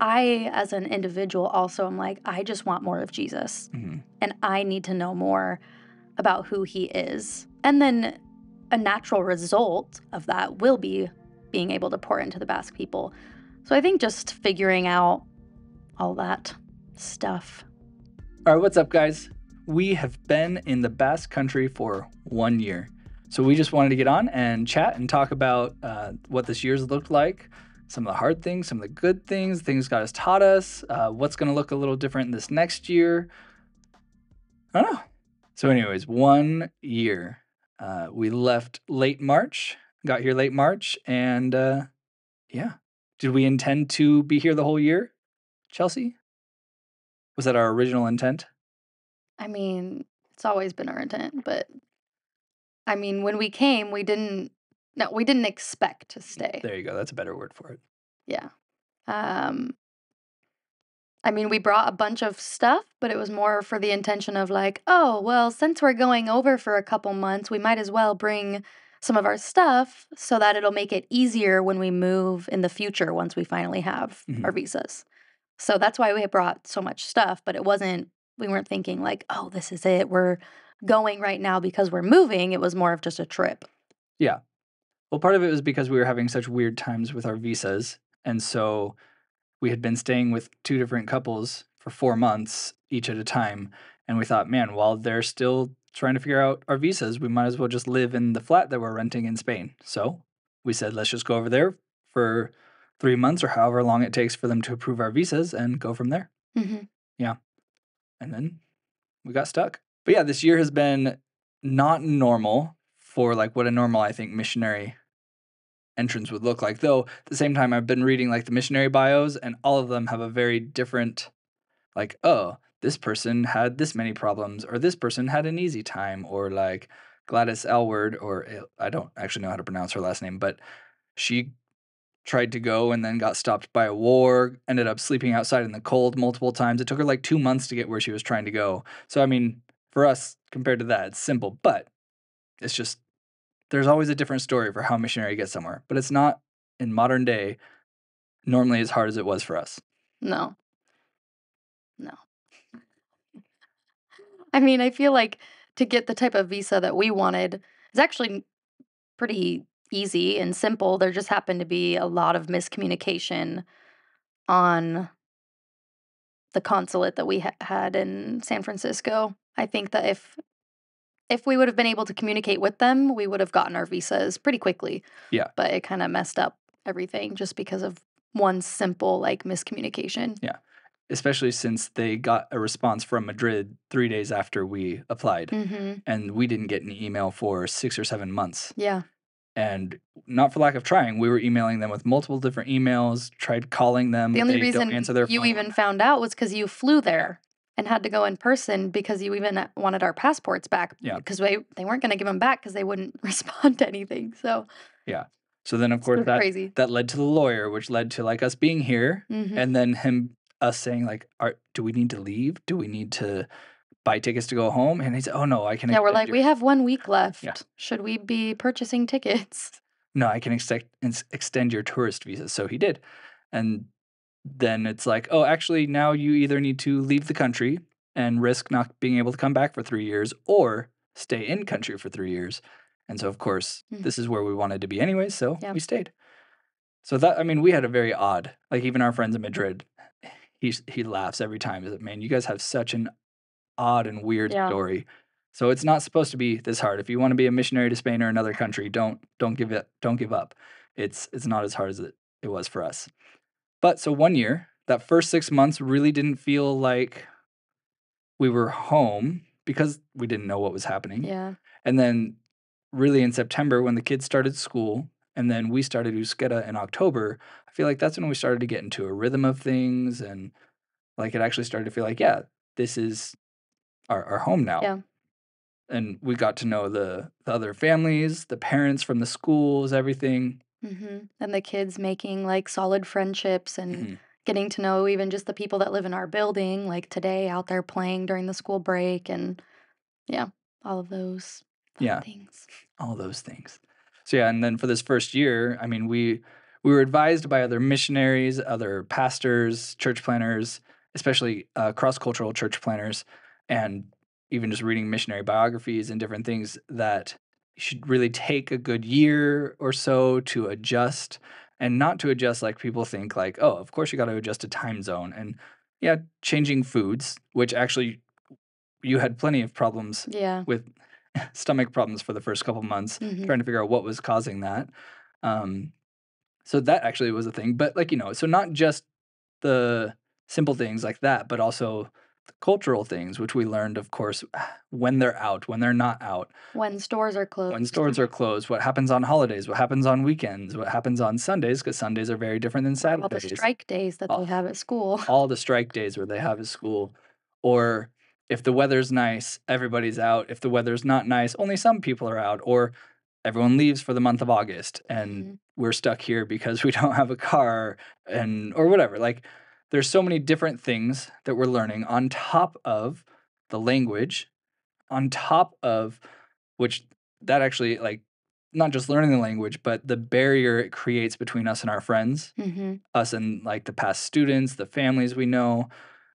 I, as an individual, also am like, I just want more of Jesus. Hmm. And I need to know more about who he is. And then a natural result of that will be being able to pour into the Basque people. So I think just figuring out all that stuff. All right, what's up, guys? We have been in the Basque Country for 1 year. So we just wanted to get on and chat and talk about what this year's looked like, some of the hard things, some of the good things God has taught us, what's going to look a little different this next year. I don't know. So anyways, 1 year. We left late March, got here late March, and yeah. Did we intend to be here the whole year, Chelsea? Was that our original intent? I mean, it's always been our intent, but I mean, when we came, we didn't expect to stay. There you go. That's a better word for it. Yeah. Um I mean, we brought a bunch of stuff, but it was more for the intention of like, oh, well, since we're going over for a couple months, we might as well bring some of our stuff so that it'll make it easier when we move in the future once we finally have Mhm. our visas. So that's why we had brought so much stuff, but we weren't thinking like, oh, this is it. We're going right now because we're moving. It was more of just a trip. Yeah. Well, part of it was because we were having such weird times with our visas. And so we had been staying with two different couples for 4 months, each at a time. And we thought, man, while they're still trying to figure out our visas, we might as well just live in the flat that we're renting in Spain. So we said, let's just go over there for 3 months or however long it takes for them to approve our visas and go from there. Hmm. Yeah. And then we got stuck. But yeah, this year has been not normal for like what a normal, I think, missionary entrance would look like. Though at the same time, I've been reading like the missionary bios, and all of them have a very different, like, oh, this person had this many problems, or this person had an easy time, or like Gladys Aylward, or I don't actually know how to pronounce her last name, but she tried to go and then got stopped by a war, ended up sleeping outside in the cold multiple times. It took her like 2 months to get where she was trying to go. So, I mean, for us, compared to that, it's simple, but it's just there's always a different story for how a missionary gets somewhere, but it's not in modern day normally as hard as it was for us. No, no. I mean, I feel like to get the type of visa that we wanted is actually pretty easy and simple. There just happened to be a lot of miscommunication on the consulate that we had in San Francisco. I think that if we would have been able to communicate with them, we would have gotten our visas pretty quickly. Yeah, But it kind of messed up everything just because of one simple like miscommunication. yeah. Especially since they got a response from Madrid 3 days after we applied, Mhm. and we didn't get an email for 6 or 7 months. Yeah. And not for lack of trying, we were emailing them with multiple different emails, tried calling them, The only they don't reason answer their you phone. even found out was because you flew there and had to go in person because you even wanted our passports back Yeah, because they weren't gonna give them back because they wouldn't respond to anything, so yeah. So then, of it's course, so crazy. that led to the lawyer, which led to, like, us being here, and Mhm. then us saying, like, "Do we need to leave? Do we need to buy tickets to go home?" And he said, "Oh, no, I can Yeah, we're extend like, your." "We have 1 week Yeah. left. Should we be purchasing tickets?" "No, I can extend your tourist visa." So he did. And then it's like, "Oh, actually, now you either need to leave the country and risk not being able to come back for 3 years or stay in country for 3 years." And so, of course, Mm, this is where we wanted to be anyways, so yeah. we stayed. So that I mean, we had a very odd like, even our friends in Madrid, he laughs every time. He's like, "Man, you guys have such an odd and weird Yeah. story." So it's not supposed to be this hard. If you wanna be a missionary to Spain or another country, don't give up. It's not as hard as it was for us. But so 1 year, that first 6 months really didn't feel like we were home because we didn't know what was happening. Yeah. And then really in September when the kids started school and then we started Euskera in October, I feel like that's when we started to get into a rhythm of things and like it actually started to feel like, yeah, this is our home now. Yeah. And we got to know the other families, the parents from the schools, everything. Mhm. And the kids making, like, solid friendships and Mhm. getting to know even just the people that live in our building, like today out there playing during the school break and yeah, all of those fun Yeah, things. all those things. So yeah, and then for this first year, I mean, we we were advised by other missionaries, other pastors, church planners, especially cross-cultural church planners, and even just reading missionary biographies and different things that you should really take a good year or so to adjust, and not to adjust like people think like, oh, of course you got to adjust to time zone. And yeah, changing foods, which actually you had plenty of problems Yeah. with stomach problems for the first couple months, Mhm. trying to figure out what was causing that. Um, so that actually was a thing. But like, so not just the simple things like that, but also the cultural things, which we learned, of course, when they're out, when they're not out, When stores are when closed. stores are closed, what happens on holidays, what happens on weekends, what happens on Sundays, because Sundays are very different than Or all the Saturdays. strike days that they have at school. All the strike days where they have at school, or if the weather's nice, everybody's out. If the weather's not nice, only some people are out, or everyone leaves for the month of August and Mhm. we're stuck here because we don't have a car and or whatever. Like there's so many different things that we're learning on top of the language, on top of which that actually like not just learning the language, but the barrier it creates between us and our friends, Mhm. us and like the past students, the families we know,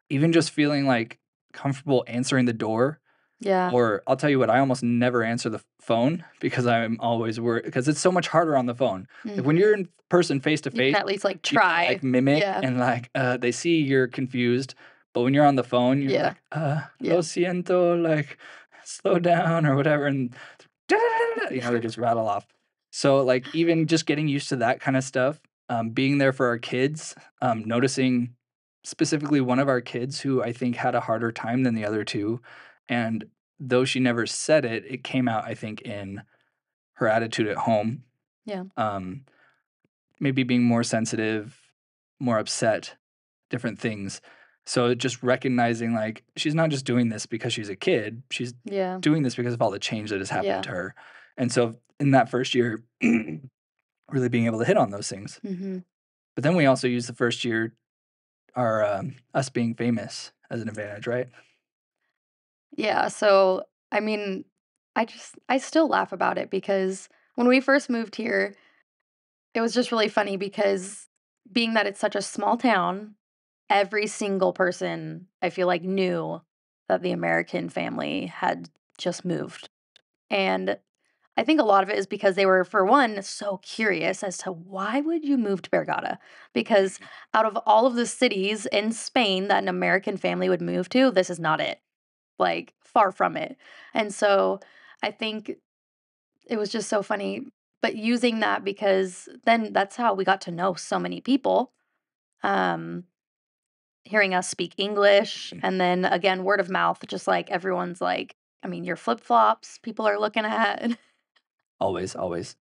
even just feeling like comfortable answering the door. Yeah. Or I'll tell you what, I almost never answer the phone because I'm always worried because it's so much harder on the phone. Like when you're Mhm. in person face to You can face, at least, like, you can try. like mimic Yeah. and like they see you're confused. But when you're on the phone, you're Yeah. like, lo Yeah. siento, like slow down or whatever. And they just rattle off. So like even just getting used to that kind of stuff, being there for our kids, noticing specifically one of our kids who I think had a harder time than the other two, and though she never said it, it came out I think in her attitude at home. Yeah. Um, maybe being more sensitive, more upset, different things. So just recognizing like she's not just doing this because she's a kid, she's Yeah. doing this because of all the change that has happened Yeah. to her. And so in that first year, really being able to hit on those things. Mhm. But then we also use the first year our us being famous as an advantage, right? Yeah, so, I mean, I still laugh about it because when we first moved here, it was just really funny because being that it's such a small town, every single person, I feel like, knew that the American family had just moved, and I think a lot of it is because they were, for one, so curious as to why would you move to Bergata? Because out of all of the cities in Spain that an American family would move to, this is not it, like, far from it, and so I think it was just so funny, but using that because then that's how we got to know so many people, um, hearing us speak English, and then again, word of mouth, just like everyone's like, I mean, your flip-flops people are looking at. Always, always.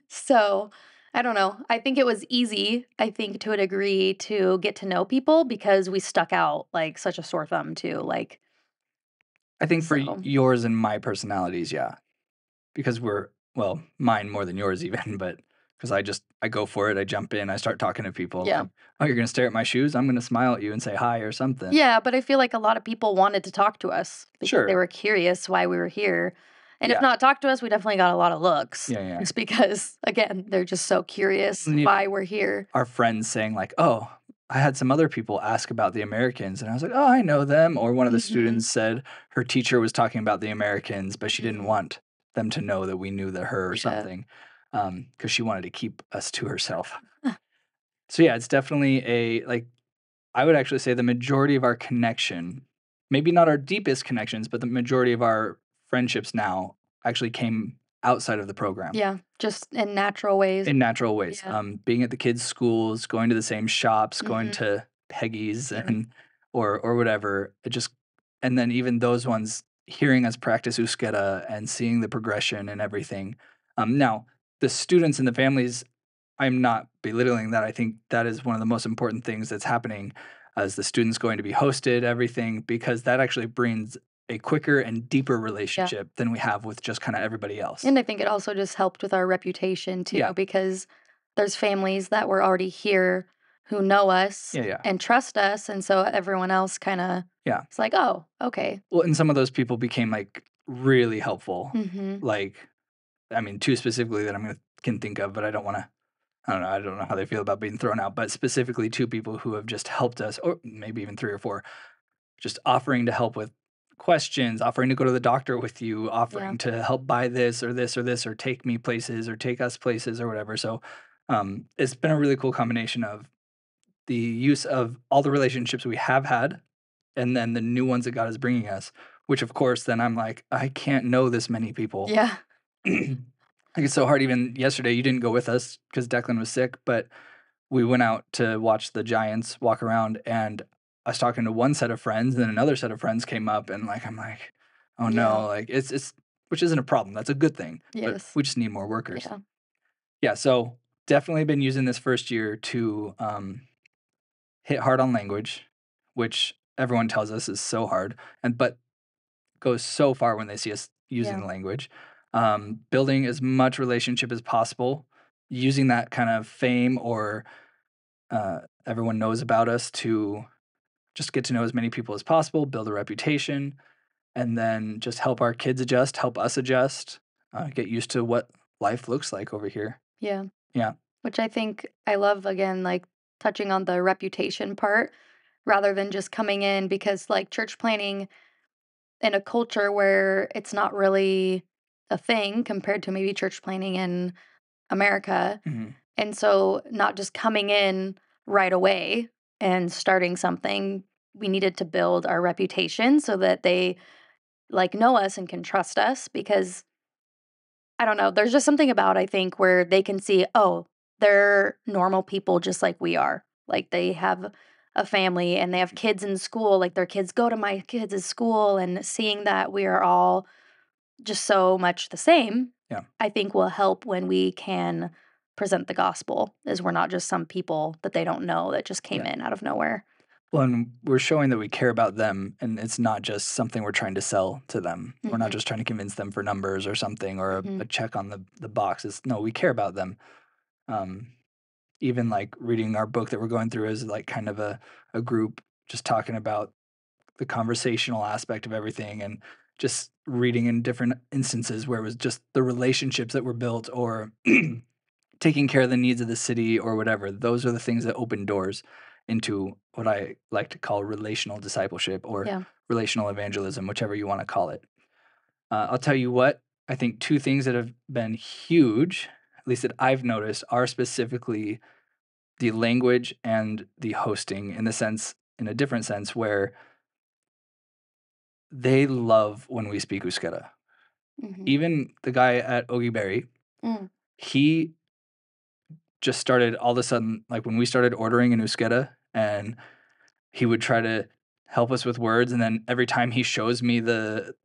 So, I don't know. I think it was easy, I think, to a degree, to get to know people because we stuck out like such a sore thumb too, like, I think for so yours and my personalities, yeah. Because we're well, mine more than yours even, but because I go for it, I jump in, I start talking to people yeah. like, "Oh, you're gonna stare at my shoes? I'm gonna smile at you and say hi or something." Yeah, but I feel like a lot of people wanted to talk to us because they Sure. were curious why we were here, and if Yeah. not talk to us, we definitely got a lot of looks Yeah, yeah. just because, again, they're just so curious And even why we're here. our friends saying like, "Oh, I had some other people ask about the Americans," and I was like, "Oh, I know them." Or one of the Mhm, students said her teacher was talking about the Americans, but she didn't mhm. want them to know that we knew that her or Yeah. something, because she wanted to keep us to herself. So, yeah, it's definitely a like, I would actually say the majority of our connection, maybe not our deepest connections, but the majority of our friendships now actually came outside of the program. Yeah, just in natural ways. In natural ways, Yeah. being at the kids' schools, going to the same shops, going Mhm. to Peggy's and or whatever, it just and then even those ones hearing us practice euskera and seeing the progression and everything. Now, the students and the families, I'm not belittling that, I think that is one of the most important things that's happening as the students going to be hosted, everything, because that actually brings a quicker and deeper Yeah. relationship than we have with just kinda everybody else. And I think it also just helped with our reputation too, Yeah. because there's families that were already here who know us Yeah, yeah. and trust us, and so everyone else kinda Yeah. it's like, "Oh, okay." Well, and some of those people became, like, really helpful. Mhm. Like, I mean, 2 specifically that can think of, but I don't wanna I don't know how they feel about being thrown out, but specifically 2 people who have just helped us, or maybe even 3 or 4, just offering to help with questions, offering to go to the doctor with you, Yeah. offering to help buy this or this or this, or take me places or take us places or whatever. So, it's been a really cool combination of the use of all the relationships we have had and then the new ones that God is bringing us, which of course, then I'm like, I can't know this many people. Yeah. Like, it's so hard. Even yesterday, you didn't go with us because Declan was sick, but we went out to watch the Giants walk around, and I was talking to one set of friends, and then another set of friends came up, and like I'm like, oh Yeah. no, like it's which isn't a problem. That's a good thing, but Yes. we just need more workers. Yeah. Yeah, so definitely been using this first year to hit hard on language, which everyone tells us is so hard, and but goes so far when they see us using Yeah. the language. Building as much relationship as possible, using that kind of fame or everyone knows about us to just get to know as many people as possible, build a reputation, and then just help our kids adjust, help us adjust, get used to what life looks like over here. Yeah. Yeah. Which I think I love, again, like touching on the reputation part rather than just coming in, because like church planning in a culture where it's not really a thing compared to maybe church planning in America. Mhm. And so not just coming in right away and starting something, we needed to build our reputation so that they like know us and can trust us, because I don't know, there's just something about, I think, where they can see, oh, they're normal people just like we are. Like they have a family and they have kids in school, like their kids go to my kids' school, and seeing that we are all just so much the same, Yeah. I think will help when we can present the gospel, is we're not just some people that they don't know that just came Yeah. in out of nowhere. Well, and we're showing that we care about them, and it's not just something we're trying to sell to them. We're not Mhm. just trying to convince them for numbers or something or a Mhm. check on the box. It's no, we care about them. Um, Even like reading our book that we're going through is like kind of a group just talking about the conversational aspect of everything and just reading in different instances where it was just the relationships that were built or taking care of the needs of the city or whatever. Those are the things that open doors into what I like to call relational discipleship or Yeah. relational evangelism, whichever you want to call it. I'll tell you what, I think 2 things that have been huge, at least that I've noticed, are specifically the language and the hosting in a different sense where they love when we speak Euskera. Mhm. Even the guy at Ogie Berry, Mm. he just started all of a sudden, like when we started ordering in Euskera and he would try to help us with words, and then every time he shows me the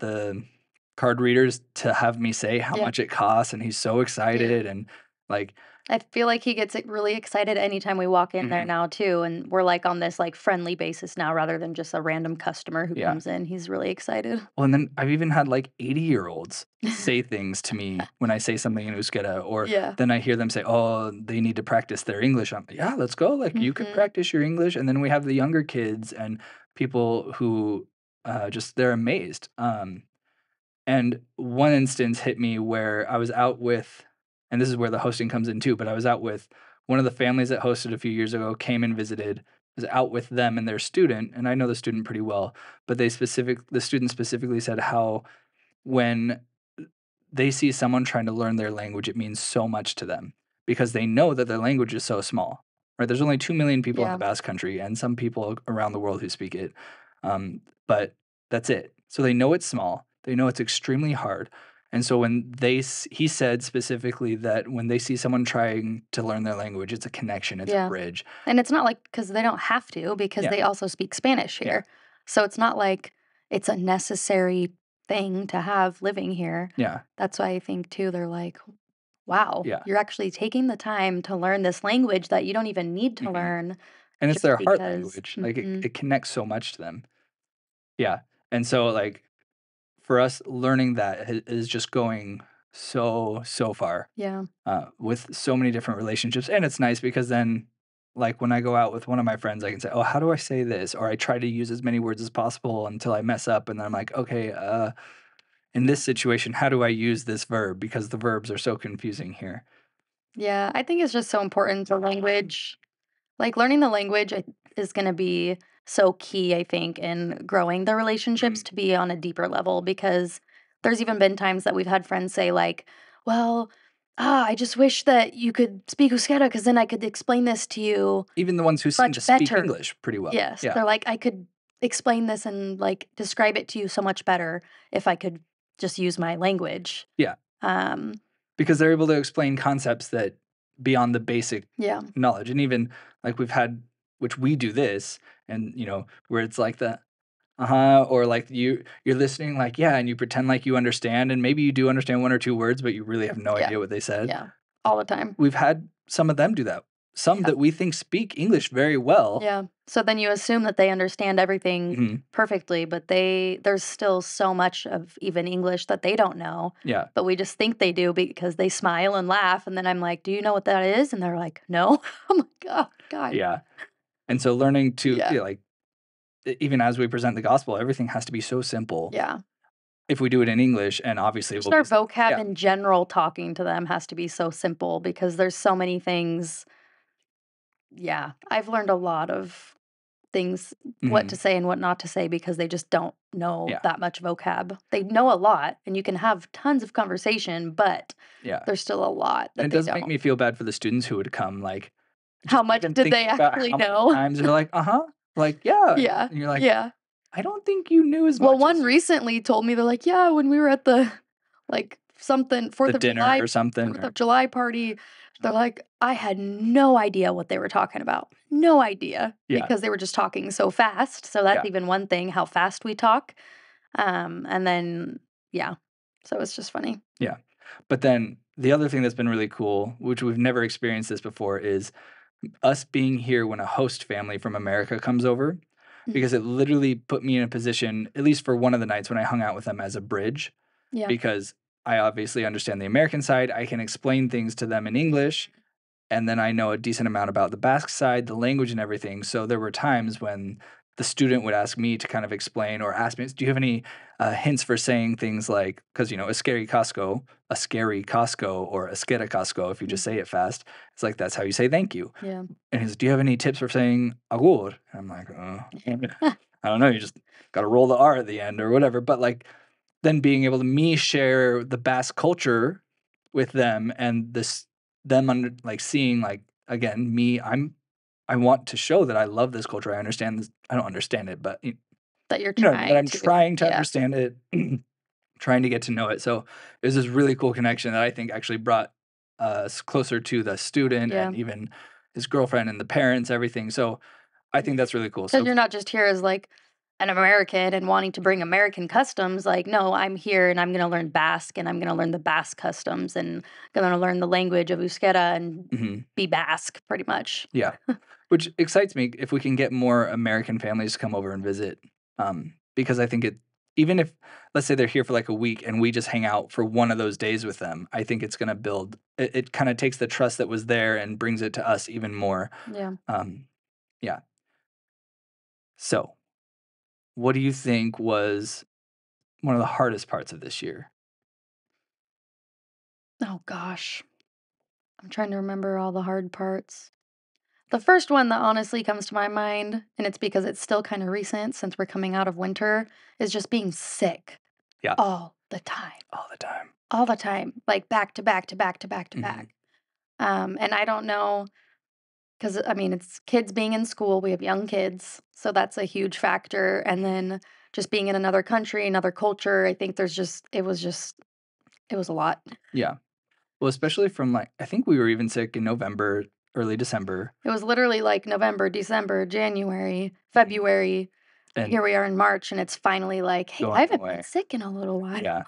card readers to have me say how Yeah. much it costs, and he's so Yeah. excited and like I feel like he gets, really excited anytime we walk in there mhm, now too, and we're, like, on this, like, friendly basis now rather than just a random customer who yeah. comes in. He's really excited. Well, and then I've even had like 80-year-olds say things to me when I say something in Euskera, or Yeah. then I hear them say, "Oh, they need to practice their English." I'm, yeah, let's go. Like you could Mhm. practice your English, and then we have the younger kids and people who just they're amazed. And one instance hit me where I was out with, and this is where the hosting comes in too. But I was out with one of the families that hosted a few years ago. Came and visited. Was out with them and their student, and I know the student pretty well. But the student specifically said how when they see someone trying to learn their language, it means so much to them because they know that their language is so small, right? There's only 2 million people in the Yeah. Basque Country and some people around the world who speak it. But that's it. So they know it's small. They know it's extremely hard. And so he said specifically that when they see someone trying to learn their language, it's a connection, it's a Yeah. bridge. And it's not like, because they don't have to, because Yeah. they also speak Spanish Yeah. here. So it's not like it's a necessary thing to have living here. Yeah. That's why I think too, they're like, wow, Yeah. you're actually taking the time to learn this language that you don't even need to Mhm. learn And it's just their heart because. language. Like Mhm. it connects so much to them. Yeah. And so like for us, learning that is just going so far Yeah. with so many different relationships, and it's nice because then, like when I go out with one of my friends, I can say, "Oh, how do I say this?" Or I try to use as many words as possible until I mess up, and then I'm like, "Okay, in this situation, how do I use this verb?" Because the verbs are so confusing here. Yeah, I think it's just so important, the language. Like, learning the language is gonna be so key, I think, in growing the relationships Mhm. to be on a deeper level because there's even been times that we've had friends say, like, "Well, I just wish that you could speak Euskera because then I could explain this to you Even the ones who seem to much speak better." English pretty well. Yes, Yeah, they're like, "I could explain this and, like, describe it to you so much better if I could just use my language." yeah, Um, because they're able to explain concepts that beyond the basic yeah, knowledge, and even, like, we've had which we do this, and, where it's like the, "Uh-huh," or, like, you're listening, like, yeah, and you pretend like you understand, and maybe you do understand 1 or 2 words, but you really have no yeah, idea what they said. yeah, all the time. We've had some of them do that. Some Yeah. that we think speak English very well. Yeah. So then you assume that they understand everything Mhm. perfectly, but there's still so much of even English that they don't know, Yeah, but we just think they do because they smile and laugh, and then I'm like, "Do you know what that is?" And they're like, "No." I'm like, "Oh, guys." yeah, and so learning to Yeah. yeah, like, even as we present the gospel, everything has to be so simple Yeah. if we do it in English, and obviously it Just will be our s vocab yeah, in general talking to them has to be so simple because there's so many things. Yeah. I've learned a lot of things, what to mhm, say and what not to say because they just don't know yeah, that much vocab. They know a lot and you can have tons of conversation, but yeah, there's still a lot and that it they does make don't. me feel bad for the students who would come, like, How just much even did they thinking about actually how many know? times they're like, "Uh-huh," like, "Yeah," Yeah. and you're like, Yeah. "I don't think you knew as Well, much one as recently told me they're like, "Yeah, when we were at the like something the 4th of dinner July or something," 4th or of July party, they're like, "I had no idea what they were talking about. No idea," yeah, because they were just talking so fast. So that's yeah, even one thing, how fast we talk. And then yeah. So it's just funny. yeah, but then the other thing that's been really cool, which we've never experienced this before, is us being here when a host family from America comes over, Mhm. because it literally put me in a position, at least for one of the nights when I hung out with them, as a bridge, Yeah. because I obviously understand the American side. I can explain things to them in English, and then I know a decent amount about the Basque side, the language and everything. So there were times when the student would ask me to kind of explain or ask me, "Do you have any hints for saying things like," because a scary Costco, or a sketa Costco, if you just Mm. say it fast, it's like that's how you say thank you. Yeah. And he's, "Do you have any tips for saying agur?" And I'm like, I don't know. You just got to roll the R at the end or whatever." But like, then being able to me share the Basque culture with them, and this them under like seeing, like, again, me, I want to show that I love this culture. I understand this. I don't understand it, but That you're you know what I mean? That trying I'm to. trying to Yeah. understand it, trying to get to know it. So it was this really cool connection that I think actually brought us closer to the student Yeah. and even his girlfriend and the parents, everything. So I think that's really cool. 'Cause So you're not just here as, like, an American and wanting to bring American customs, like, no, I'm here and I'm gonna learn Basque and I'm gonna learn the Basque customs and gonna learn the language of Euskera and mhm, be Basque pretty much. yeah. Which excites me if we can get more American families to come over and visit, because I think even if, let's say they're here for like a week and we just hang out for one of those days with them, I think it's gonna build it kinda takes the trust that was there and brings it to us even more. Yeah. Um, yeah. So, what do you think was one of the hardest parts of this year? Oh gosh. I'm trying to remember all the hard parts. The first one that honestly comes to my mind, and it's because it's still kinda recent since we're coming out of winter, is just being sick Yeah, all the time. all the time. All the time, like, back to back to back to back to Mhm. back. And I don't know, because I mean, it's kids being in school, we have young kids, so that's a huge factor, and then just being in another country, another culture, I think it was a lot. Yeah. Well, especially from, like, I think we were even sick in November, early December, It was literally like November, December, January, mhm, February, and here we are in March, and it's finally like, "Hey, I going haven't been away. sick in a little while." Yeah.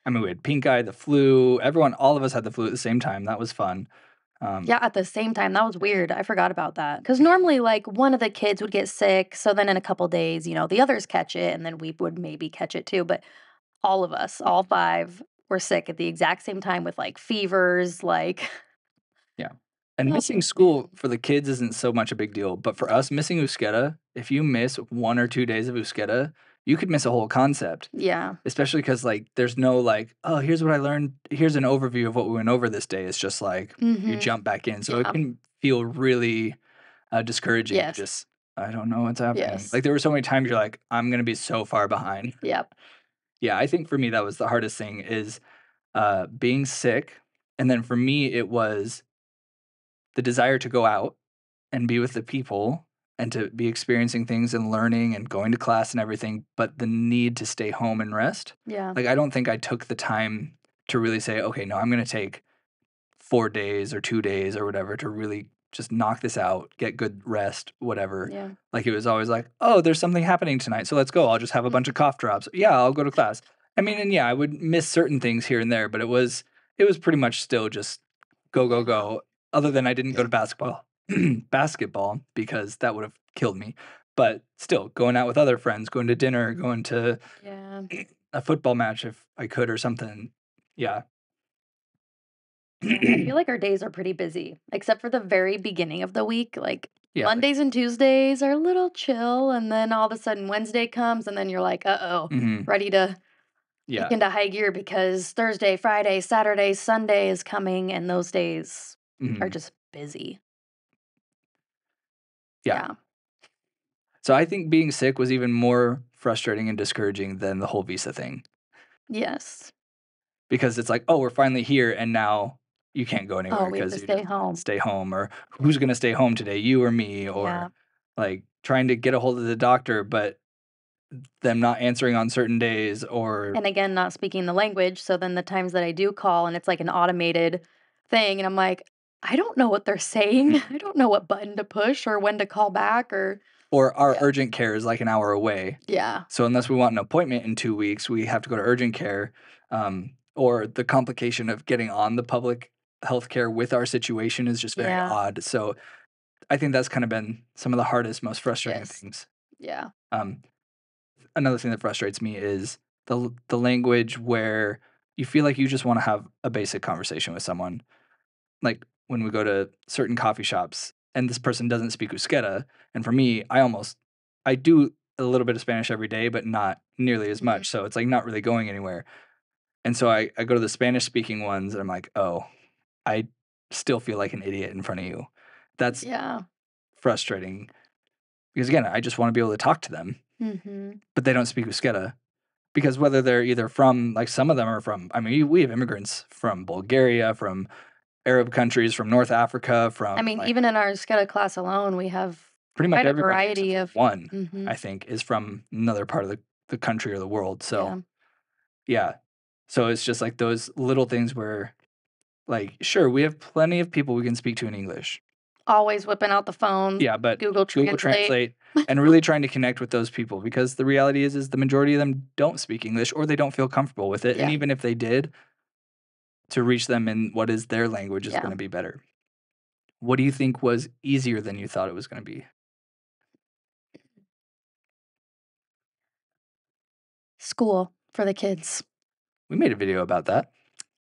I mean, we had pink eye, the flu, all of us had the flu at the same time. That was fun. Um, Yeah, at the same time, that was yeah. weird, I forgot about that. Because normally, like, one of the kids would get sick, so then in a couple days, the others catch it, and then we would maybe catch it too, but all of us, all 5 were sick at the exact same time with, like, fevers, like Yeah. And oh, missing man. school for the kids isn't so much a big deal, but for No. us, missing Euskera, if you miss 1 or 2 days of Euskera, you could miss a whole concept. Yeah. Especially because, like, there's no, like, "Oh, here's what I learned. Here's an overview of what we went over this day." It's just like, you Mhm. jump back in. So it Yeah. can feel really, discouraging to Yes. just, "I don't know what's happening." Yes. Like, there were so many times you're like, "I'm gonna be so far behind." Yep. Yeah, I think for me, that was the hardest thing is, being sick, and then for me, it was the desire to go out and be with the people and to be experiencing things and learning and going to class and everything, but the need to stay home and rest. Yeah. Like, I don't think I took the time to really say, okay, no, I'm going to take 4 days or 2 days or whatever to really just knock this out, get good rest, whatever. Yeah. Like, it was always like, oh, there's something happening tonight. So let's go. I'll just have a bunch of Mhm. cough drops. Yeah, I'll go to class. I mean, and yeah, I would miss certain things here and there, but it was pretty much still just go, go, Yeah. go. Other than I didn't go to basketball, basketball because that would have killed me. But still, going out with other friends, going to dinner, going to Yeah. a football match if I could or something. Yeah. Yeah, I feel like our days are pretty busy, except for the very beginning of the week. Like Yeah, like, Mondays and Tuesdays are a little chill, and then all of a sudden Wednesday comes, and then you're like, "Uh-oh, mhm, ready to kick yeah, into high gear because Thursday, Friday, Saturday, Sunday is coming," and those days are mhm, just busy. yeah. Yeah. So I think being sick was even more frustrating and discouraging than the whole visa thing Yes. because it's like, "Oh, we're finally here, and now you can't go Oh, anywhere we have to because you stay just home. stay home," or "Who's gonna stay home today, you or me?" Or, Yeah. like, trying to get a hold of the doctor, but them not answering on certain days or And again, not speaking the language, so then the times that I do call and it's like an automated thing, and I'm like, "I don't know what they're saying. I don't know what button to push or when to call back," or or our yeah. urgent care is, like, an hour away. Yeah. So unless we want an appointment in 2 weeks, we have to go to urgent care, or the complication of getting on the public healthcare with our situation is just very Yeah. odd. So I think that's kinda been some of the hardest, most frustrating Yes. things. Yeah. Um, Another thing that frustrates me is the language where you feel like you just wanna have a basic conversation with someone. Like, when we go to certain coffee shops and this person doesn't speak Euskera, and for me, I do a little bit of Spanish every day, but not nearly as Mhm. much, so it's, like, not really going anywhere, and so I go to the Spanish speaking ones, and I'm like, "Oh, I still feel like an idiot in front of you." That's Yeah. frustrating because, again, I just wanna be able to talk to them, Mhm. but they don't speak Euskera. Because whether they're either from like, some of them are from I mean, we have immigrants from Bulgaria, from Arab countries, from North Africa, I from, mean, like, even in our SCETA class alone, we have pretty much quite a everybody except variety for of one, Mhm. I think, is from another part of the country or the world, so, Yeah. yeah. So it's just, like, those little things where, like, sure, we have plenty of people we can speak to in English. Always whipping out the phone, Yeah, but Google Google Translate. Translate and really trying to connect with those people because the reality is the majority of them don't speak English or they don't feel comfortable with it, and Yeah. even if they did, to reach them in what is their language is Yeah. gonna be better. What do you think was easier than you thought it was gonna be? School for the kids. We made a video about that.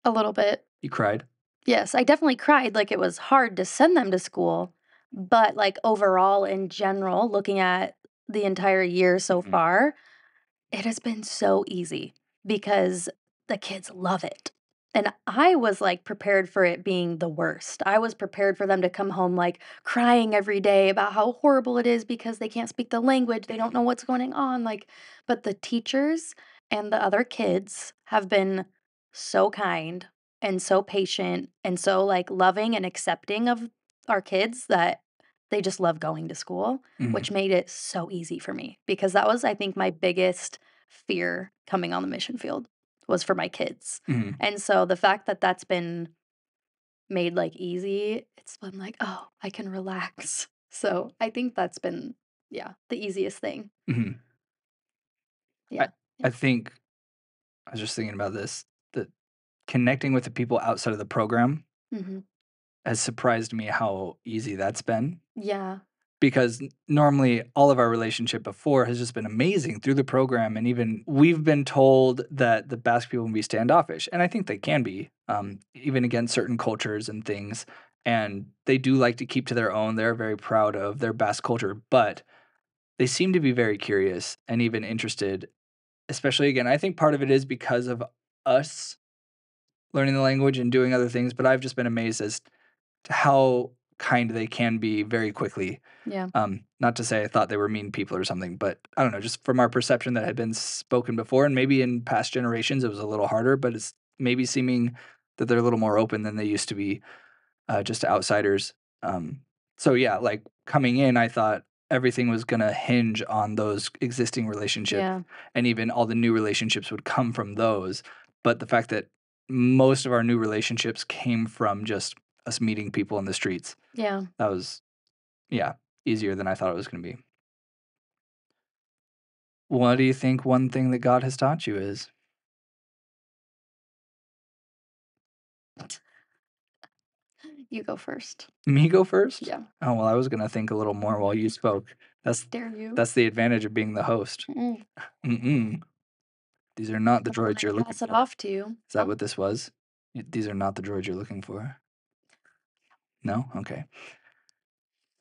A little bit. You cried. Yes, I definitely cried, like, it was hard to send them to school, but, like, overall, in general, looking at the entire year so Mhm, far, it has been so easy because the kids love it. And I was, like, prepared for it being the worst. I was prepared for them to come home, like, crying every day about how horrible it is because they can't speak the language, they don't know what's going on, like but the teachers and the other kids have been so kind and so patient and so, like, loving and accepting of our kids that they just love going to school, mhm, which made it so easy for me because that was, I think, my biggest fear coming on the mission field was for my kids. mhm, And so the fact that that's been made, like, easy, it's been like, "Oh, I can relax." So, I think that's been, yeah, the easiest thing. mhm. I Yeah, yeah. I think I was just thinking about this, that connecting with the people outside of the program Mhm. has surprised me how easy that's been, Yeah. because normally all of our relationship before has just been amazing through the program, and even we've been told that the Basque people can be standoffish, and I think they can be, even against certain cultures and things, and they do like to keep to their own. They're very proud of their Basque culture, but they seem to be very curious and even interested, especially again, I think part of it is because of us learning the language and doing other things, but I've just been amazed as to how kind they can be very quickly. Yeah. Not to say I thought they were mean people or something, but I don't know, just from our perception that had been spoken before, and maybe in past generations it was a little harder, but it's maybe seeming that they're a little more open than they used to be, just to outsiders. Um, so yeah, like coming in, I thought everything was gonna hinge on those existing relationships, Yeah. and even all the new relationships would come from those. But the fact that most of our new relationships came from just us meeting people in the streets, Yeah. that was, yeah, easier than I thought it was gonna be. What do you think one thing that God has taught you is? You go first. Me go first? Yeah. Oh, well, I was gonna think a little more while you spoke. That's Dare you? that's the advantage of being the host. Mm-mm. Mm-mm. These are not the That's when droids I you're looking pass it for. off to you. Is that Oh, what this was? These are not the droids you're looking for? No? Okay.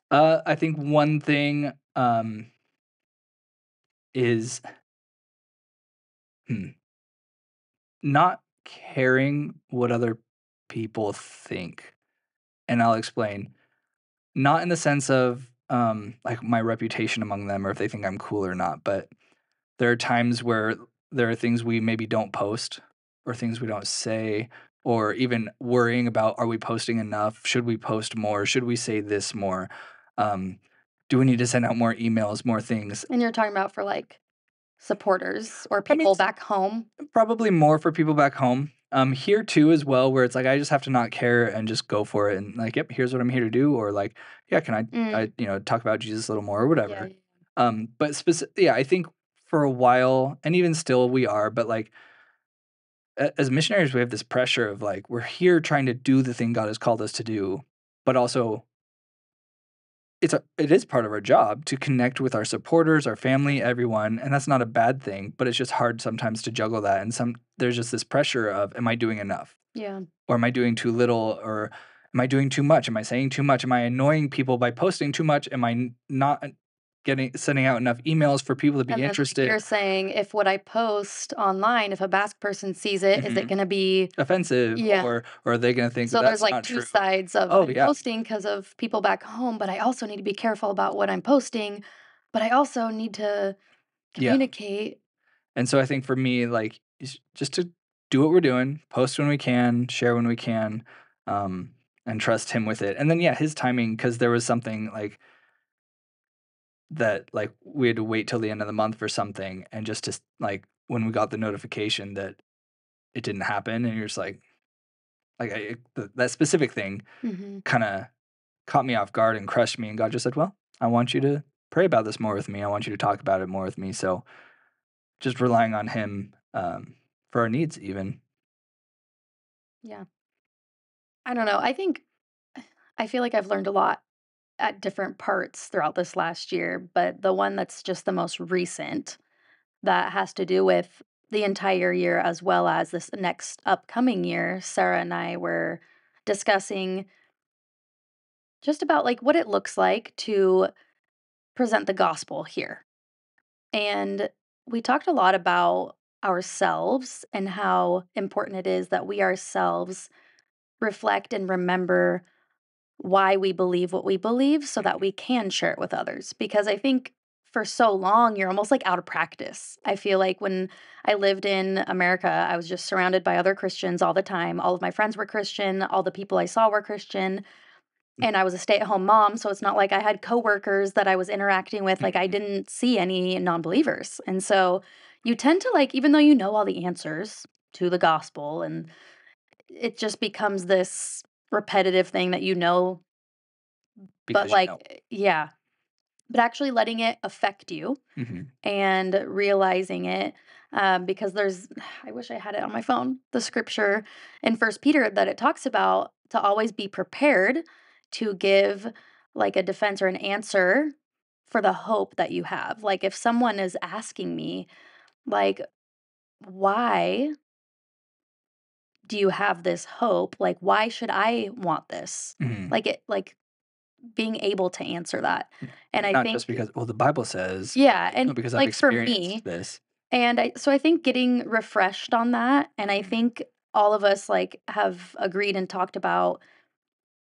I think one thing, is, hmm, not caring what other people think, and I'll explain. Not in the sense of, like, my reputation among them or if they think I'm cool or not, but there are times where there are things we maybe don't post or things we don't say or even worrying about, are we posting enough? Should we post more? Should we say this more? Um, do we need to send out more emails, more things? and you're talking about for like supporters or I mean, people back home? probably more for people back home. Here too as well, where it's like I just have to not care and just go for it and like, yep, here's what I'm here to do, or like, yeah, can I Mm. talk about Jesus a little more or Yeah. whatever. But yeah, I think for a while, and even still we are, but like as missionaries, we have this pressure of like we're here trying to do the thing God has called us to do, but also it is part of our job to connect with our supporters, our family, everyone, and that's not a bad thing, but it's just hard sometimes to juggle that, and there's just this pressure of, "Am I doing enough? Yeah. Or am I doing too little? Or am I doing too much? Am I saying too much? Am I annoying people by posting too much? Am I not getting sending out enough emails for people to be And then, like, interested?" you're saying, if what I post online, if a Basque person sees it, is it Mhm. gonna be Offensive, yeah. or are they gonna think that So there's, that's like, not 2 true? sides of Oh, I'm yeah. posting because of people back home, but I also need to be careful about what I'm posting, but I also need to Yeah. communicate. And so I think for me, like, is just to do what we're doing, post when we can, share when we can, and trust him with it. And then, yeah, his timing, because there was something like that, like we had to wait till the end of the month for something, and just to like when we got the notification that it didn't happen, and you're just like that specific thing Mhm. kind of caught me off guard and crushed me. And God just said, "Well, I want you to pray about this more with me. I want you to talk about it more with me." So just relying on him, for our needs, even. Yeah. I don't know, I feel like I've learned a lot at different parts throughout this last year, but the one that's just the most recent that has to do with the entire year as well as this next upcoming year, Sarah and I were discussing just about like what it looks like to present the gospel here. And we talked a lot about ourselves and how important it is that we ourselves reflect and remember why we believe what we believe so that we can share it with others. Because I think for so long, you're almost like out of practice. I feel like when I lived in America, I was just surrounded by other Christians all the time. All of my friends were Christian, all the people I saw were Christian. And I was a stay at home mom. So it's not like I had coworkers that I was interacting with. Like I Mhm. didn't see any non believers. And so you tend to like, even though you know all the answers to the gospel, and it just becomes this repetitive thing that you know but, Because you know. like yeah, but actually letting it affect you Mhm. and realizing it, because there's I wish I had it on my phone, the scripture in First Peter that it talks about to always be prepared to give, like, a defense or an answer for the hope that you have. Like, if someone is asking me, like, "Why do you have this hope? Like, why should I want this?" Mhm. Like, being able to answer that. And I Not just think because, well, the Bible says, yeah, no, and, because I've like, for experienced me this. and I think getting refreshed on that, and I think all of us, like, have agreed and talked about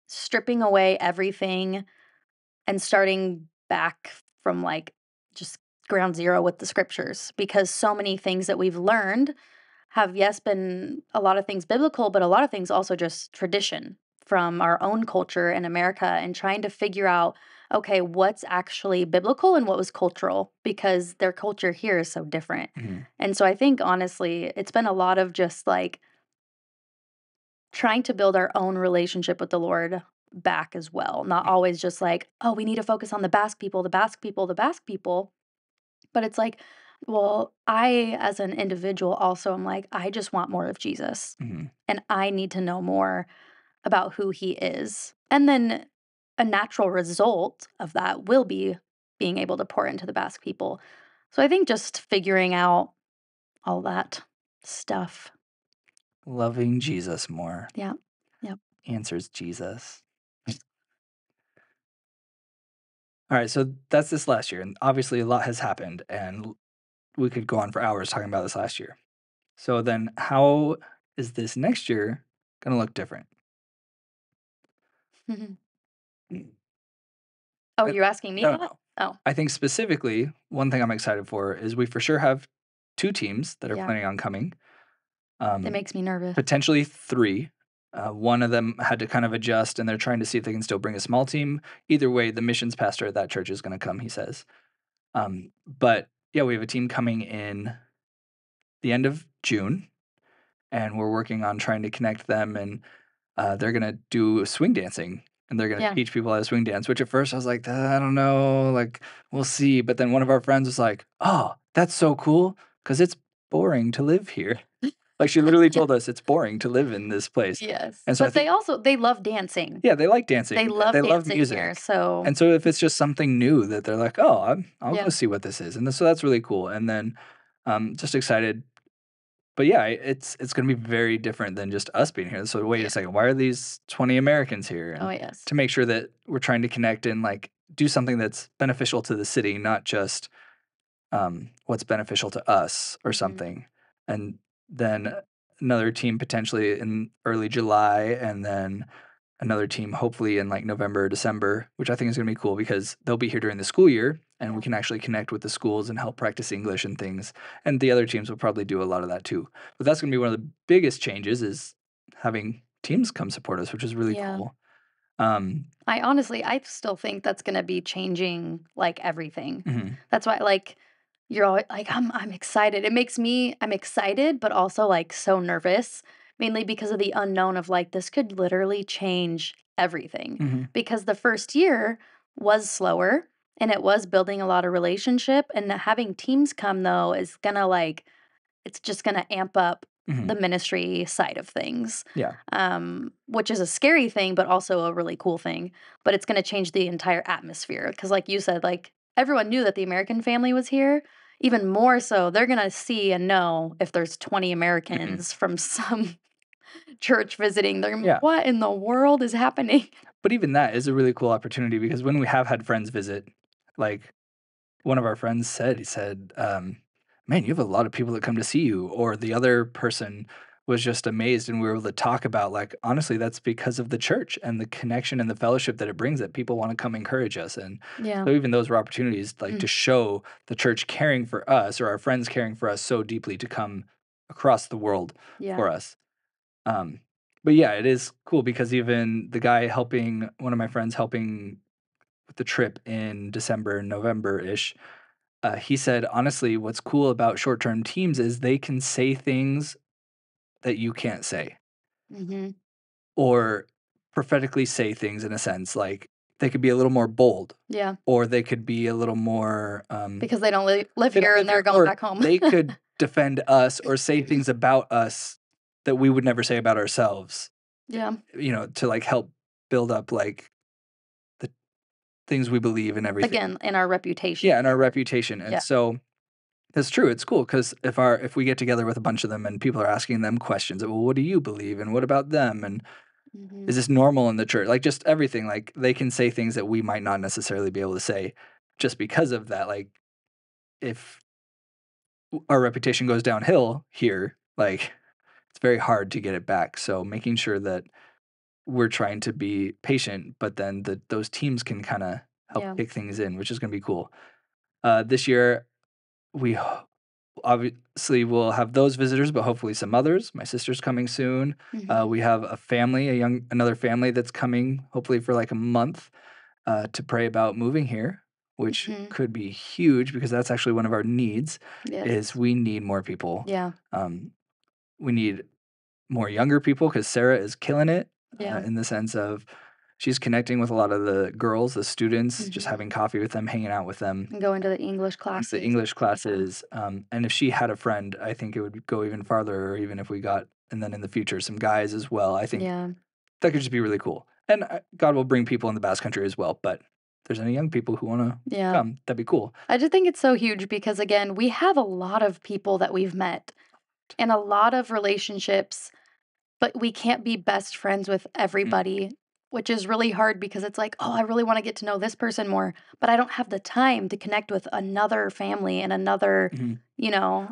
stripping away everything and starting back from, like, just ground zero with the scriptures, because so many things that we've learned have, yes, been a lot of things biblical, but a lot of things also just tradition from our own culture in America, and trying to figure out, okay, what's actually biblical and what was cultural, because their culture here is so different. Mhm. And so I think honestly, it's been a lot of just like trying to build our own relationship with the Lord back as well. Not always just like, oh, we need to focus on the Basque people, the Basque people, the Basque people. But it's like, well, I, as an individual, also am like, I just want more of Jesus. Mhm. And I need to know more about who he is. And then a natural result of that will be being able to pour into the Basque people. So I think just figuring out all that stuff. Loving Jesus more Yeah. Yep. answers Jesus. All right, so that's this last year, and obviously a lot has happened, and we could go on for hours talking about this last year. So then, how is this next year going to look different? Oh, Uh, you're asking me no, no, that? no. Oh, I think specifically, one thing I'm excited for is we for sure have 2 teams that are yeah. planning on coming, It um, makes me nervous. potentially 3. One of them had to kind of adjust, and they're trying to see if they can still bring a small team. Either way, the missions pastor at that church is going to come, he says. But yeah, we have a team coming in the end of June, and we're working on trying to connect them, and they're gonna do swing dancing, and they're gonna Yeah. teach people how to swing dance. Which at first I was like, I don't know, like we'll see. But then one of our friends was like, "Oh, that's so cool, because it's boring to live here." Like she literally Yeah. told us it's boring to live in this place, Yes. and so I But think, they love dancing. yeah, they like dancing, They they love love dancing here, music, so and so if it's just something new that they're like, "Oh, I'll go yeah. see what this is," and so that's really cool. And then, just excited. But yeah, it's gonna be very different than just us being here. So wait a Yeah. second, why are these 20 Americans here? Oh, And yes. to make sure that we're trying to connect and like do something that's beneficial to the city, not just what's beneficial to us or Mhm. something. And then another team potentially in early July, and then another team hopefully in like November or December, which I think is going to be cool because they'll be here during the school year and we Yeah. can actually connect with the schools and help practice English and things. And the other teams will probably do a lot of that too. But that's going to be one of the biggest changes is having teams come support us, which is really Yeah. cool. Um, I still think that's gonna be changing, like, everything. mhm, That's why, like, you're alway like, I'm excited. I'm excited, but also, like, so nervous, mainly because of the unknown of, like, this could literally change everything. mhm, Because the first year was slower, and it was building a lot of relationship, and having teams come, though, is gonna, like it's just gonna amp up mhm. the ministry side of things, Yeah. which is a scary thing, but also a really cool thing. But it's gonna change the entire atmosphere because, like you said, like, everyone knew that the American family was here. Even more so, they're gonna see and know if there's 20 Mhm. Americans from some church visiting. They're gonna be, Yeah. "What in the world is happening?" But even that is a really cool opportunity because when we have had friends visit, like one of our friends said, he said, "Man, you have a lot of people that come to see you." Or the other person was just amazed, and we were able to talk about, like, honestly, that's because of the church and the connection and the fellowship that it brings that people want to come encourage us. And Yeah. so even those were opportunities, like, Mm. to show the church caring for us or our friends caring for us so deeply to come across the world Yeah. for us. Um, but yeah, it is cool because even the guy helping one of my friends helping with the trip in December, November ish, he said, honestly, what's cool about short term teams is they can say things that you can't say Mhm. or prophetically say things in a sense. Like they could be a little more bold Yeah. or they could be a little more, Because they don't live they don't here live and they're here, going or back home. they could defend us or say things about us that we would never say about ourselves, Yeah. to like help build up like the things we believe and everything. Again, in our reputation. Yeah, and our reputation. And Yeah. so it's true. It's cool because if we get together with a bunch of them and people are asking them questions, well, what do you believe and what about them? And Mhm. Is this normal in the church? Like, just everything, like, they can say things that we might not necessarily be able to say just because of that, like, if our reputation goes downhill here, like, it's very hard to get it back, so making sure that we're trying to be patient, but then those teams can kinda help Yeah. kick things in, which is gonna be cool. This year, we obviously will have those visitors, but hopefully some others. My sister's coming soon. Mhm. We have another family that's coming, hopefully for like a month, to pray about moving here, which Mhm. could be huge because that's actually one of our needs. Is Yes. we need more people. Yeah. Um, we need more younger people because Sarah is killing it Yeah. in the sense of she's connecting with a lot of the girls, the students, just Mhm. having coffee with them, hanging out with them, And going to the English going to the classes. English Yeah. classes. And if she had a friend, I think it would go even farther, or even if we got, and then in the future, some guys as well. I think Yeah. that could just be really cool. And God will bring people in the Basque Country as well. But if there's any young people who want to Yeah. come, that'd be cool. I just think it's so huge because, again, we have a lot of people that we've met and a lot of relationships, but we can't be best friends with Mm, everybody, which is really hard because it's like, oh, I really want to get to know this person more, but I don't have the time to connect with another family and another, mhm.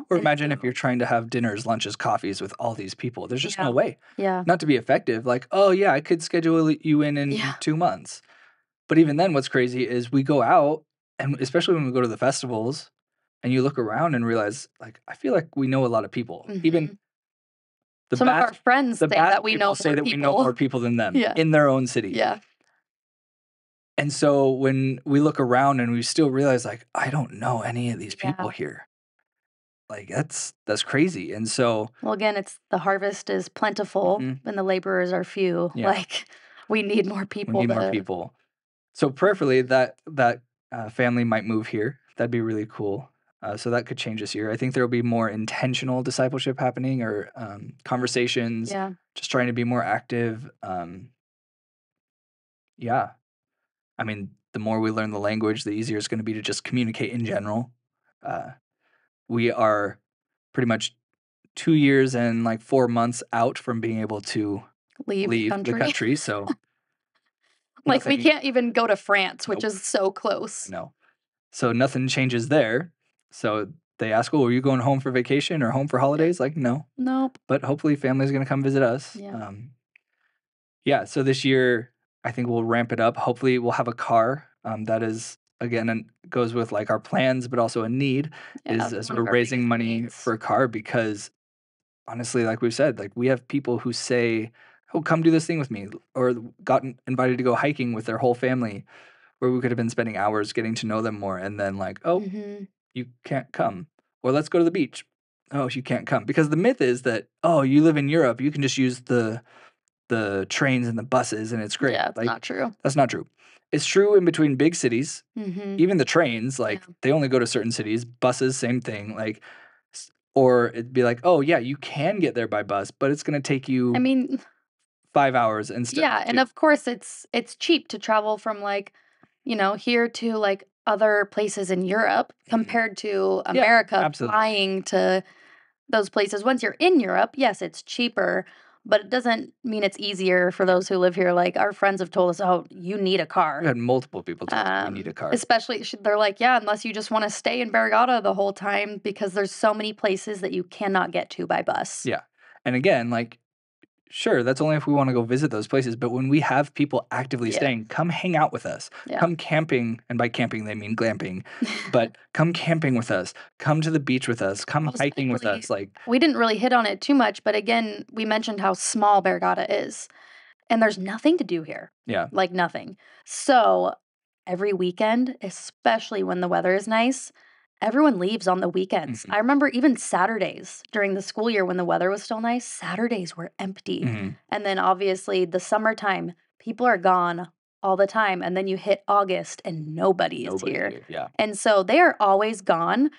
Or and imagine if you're so, trying to have dinners, lunches, coffees with all these people. There's just no yeah. way. Yeah. Not to be effective, like, oh, yeah, I could schedule you in Yeah. 2 months. But even then, what's crazy is we go out, and especially when we go to the festivals, and you look around and realize, like, I feel like we know a lot of people. Even Mhm. the Some of our Basque friends the say Basque that we people know say more that we know people. more people than them Yeah. in their own city. Yeah. And so when we look around and we still realize, like, I don't know any of these people Yeah. here, like, that's crazy. And so Well, again, it's the harvest is plentiful mhm, and the laborers are few. yeah, Like, we need more we people need more to. people. So prayerfully, that family might move here. That'd be really cool. So that could change this year. I think there will be more intentional discipleship happening, or conversations, Yeah. just trying to be more active. Yeah, I mean, the more we learn the language, the easier it's going to be to just communicate in general. Uh, we are pretty much 2 years and like 4 months out from being able to Leave the leave the country. country. So Like, we nothing. can't even go to France, which Nope. is so I close. know. So nothing changes there. So they ask, "Oh, are you going home for vacation or home for Yeah. holidays?" Like, no, Nope. but hopefully family's gonna come visit us. Yeah. Yeah, so this year I think we'll ramp it up. Hopefully we'll have a car. That is again and goes with like our plans, but also a need Yeah, is it's as one we're of our raising biggest money needs. for a car because honestly, like we've said, like we have people who say, "Oh, come do this thing with me," or gotten invited to go hiking with their whole family, where we could have been spending hours getting to know them more, and then like, "Oh, Mhm. you can't come," or "Let's go to the beach." "Oh, you can't come," because the myth is that, "Oh, you live in Europe, you can just use the trains and the buses and it's great." Yeah, it's Like, not true. that's not true. It's true in between big cities. Mhm. Even the trains, Yeah. like, they only go to certain cities. Buses, same thing. Like, or it'd be like, oh, yeah, you can get there by bus, but it's going to take I you mean, 5 hours instead yeah, of and two. of course it's cheap to travel from, like, here to, like, other places in Europe Mhm. compared to Yeah, America absolutely. flying to those places. Once you're in Europe, yes, it's cheaper, but it doesn't mean it's easier for Yeah. those who live here. Like, our friends have told us, "Oh, you need a We've car." had multiple people tell us we need a car. Especially they're like, "Yeah, unless you just wanna stay in Bergata the whole time because there's so many places that you cannot get to by bus." Yeah. And again, like, sure, that's only if we wanna go visit those places, but when we have people actively Yeah, saying, "Come hang out with us, yeah. come camping," and by camping, they mean glamping, but, "Come camping with us, come to the beach with us, come Well, hiking with especially us," like we didn't really hit on it too much, but again, we mentioned how small Bergata is. And there's nothing to do here, yeah. like nothing. So, every weekend, especially when the weather is nice, everyone leaves on the weekends. Mhm, I remember even Saturdays during the school year when the weather was still nice, Saturdays were empty. mhm. And then obviously the summertime, people are gone all the time. And then you hit August and nobody is Nobody's here. here, yeah. And so they are always gone.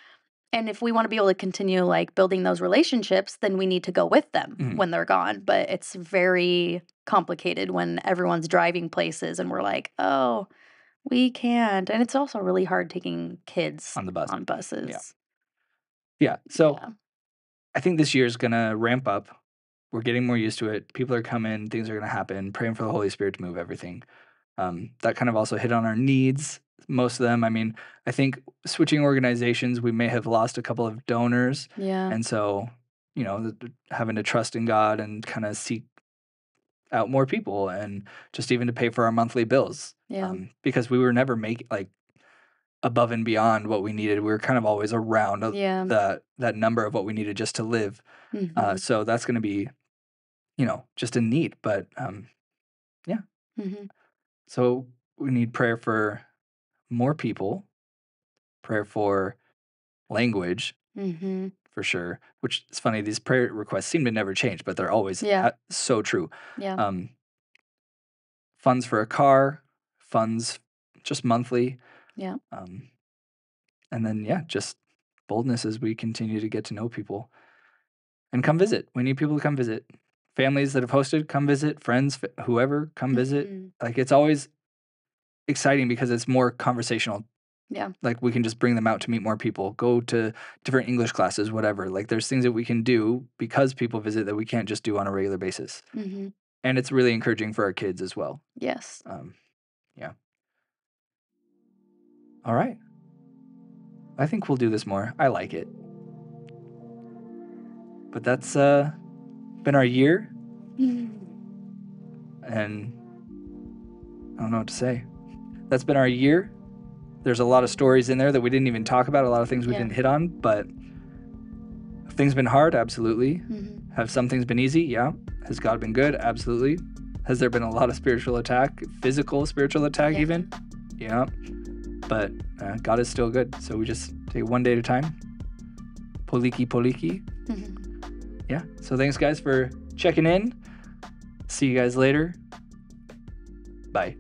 And if we wanna be able to continue, like, building those relationships, then we need to go with them Mhm. when they're gone, but it's very complicated when everyone's driving places and we're like, "Oh, we can't," and it's also really hard taking kids On the bus. on Yeah. buses. Yeah, so Yeah. I think this year is gonna ramp up. we're getting more used to it. People are coming, things are going to happen, praying for the Holy Spirit to move everything. That kind of also hit on our needs. Most of them, I mean, I think switching organizations, we may have lost a couple of donors. Yeah. And so, having to trust in God and kind of seek out more people and just even to pay for our monthly bills. Yeah. Because we were never making like above and beyond what we needed. We were kind of always around Yeah. that number of what we needed just to live. Mhm. So that's going to be, just a need. But yeah. Mhm. So we need prayer for more people, prayer for language Mhm. for sure. Which is funny. These prayer requests seem to never change, but they're always Yeah. so true. Yeah. Um, funds for a car, funds just monthly. Yeah. Um, and then, yeah, just boldness as we continue to get to know people and come visit. We need people to come visit. Families that have hosted, come visit. Friends, whoever, come visit. Mhm. Like, it's always exciting because it's more conversational. Yeah. Like, we can just bring them out to meet more people, go to different English classes, whatever. Like, there's things that we can do because people visit that we can't just do on a regular basis. Mhm. And it's really encouraging for our kids as well. Yes. Yeah. All right. I think we'll do this more. I like it. But that's been our year, and I don't know what to say. That's been our year. There's a lot of stories in there that we didn't even talk about, a lot of things we Yeah. didn't hit on, but have things been hard? Absolutely. Mhm. Have some things been easy? Yeah. Has God been good? Absolutely. Has there been a lot of spiritual attack, physical spiritual attack Yeah. even? Yeah. But God is still good. So we just take it one day at a time. Poliki poliki. Mhm. Yeah. So thanks, guys, for checking in. See you guys later. Bye.